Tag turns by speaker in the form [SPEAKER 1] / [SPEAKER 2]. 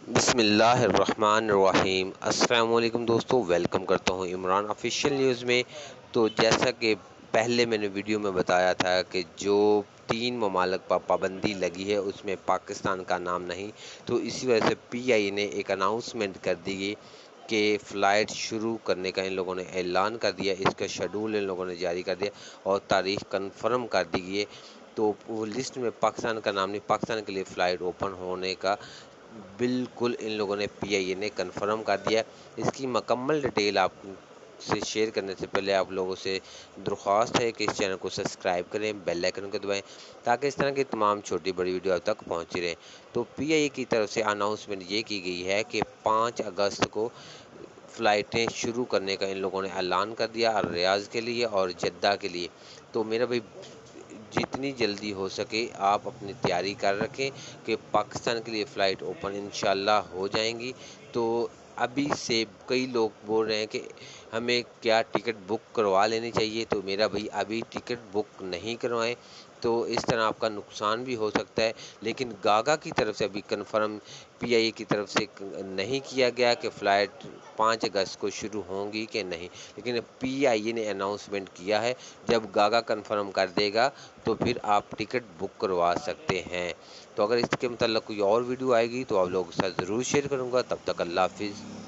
[SPEAKER 1] بسم اللہ الرحمن الرحیم۔ السلام علیکم دوستو، ویلکم کرتا ہوں عمران آفیشیل نیوز میں۔ تو جیسا کہ پہلے میں نے ویڈیو میں بتایا تھا کہ جو 3 ممالک پر پابندی لگی ہے اس میں پاکستان کا نام نہیں، تو اسی وجہ سے پی آئی اے نے ایک اناؤنسمنٹ کر دی کہ فلائٹ شروع کرنے کا ان لوگوں نے اعلان کر دیا، اس کا شیڈول ان لوگوں نے جاری کر دیا اور تاریخ کنفرم کر دی گئی ہے۔ تو وہ لسٹ میں پاکستان کا نام نہیں، پاکستان کے لیے فلائٹ اوپن ہونے کا بالکل ان لوگوں نے پی آئی اے نے کنفرم کر دیا۔ اس کی مکمل ڈیٹیل آپ سے شیئر کرنے سے پہلے آپ لوگوں سے درخواست ہے کہ اس چینل کو سبسکرائب کریں، بیل آئیکن کو دبائیں تاکہ اس طرح کی تمام چھوٹی بڑی ویڈیو آپ تک پہنچی رہیں۔ تو پی آئی اے کی طرف سے اناؤنسمنٹ یہ کی گئی ہے کہ 5 اگست کو فلائٹیں شروع کرنے کا ان لوگوں نے اعلان کر دیا، ریاض کے لیے اور جدہ کے لیے۔ تو میرا بھائی جتنی جلدی ہو سکے آپ اپنی تیاری کر رکھیں کہ پاکستان کے لیے فلائٹ اوپن انشاءاللہ ہو جائیں گی۔ تو ابھی سے کئی لوگ بول رہے ہیں کہ ہمیں کیا ٹکٹ بک کروا لینی چاہیے، تو میرا بھائی ابھی ٹکٹ بک نہیں کروائیں، تو اس طرح آپ کا نقصان بھی ہو سکتا ہے۔ لیکن گاگا کی طرف سے ابھی کنفرم پی آئی اے کی طرف سے نہیں کیا گیا کہ فلائٹ 5 اگست کو شروع ہوں گی کہ نہیں، لیکن پی آئی اے نے اناؤنسمنٹ کیا ہے جب گاگا کنفرم کر دے گا تو پھر آپ ٹکٹ بک کروا سکتے ہیں۔ تو اگر اس کے متعلق کوئی اور ویڈیو آئے گی تو آپ لوگوں کے ساتھ ضرور شیئر کروں گا۔ تب تک اللہ حافظ۔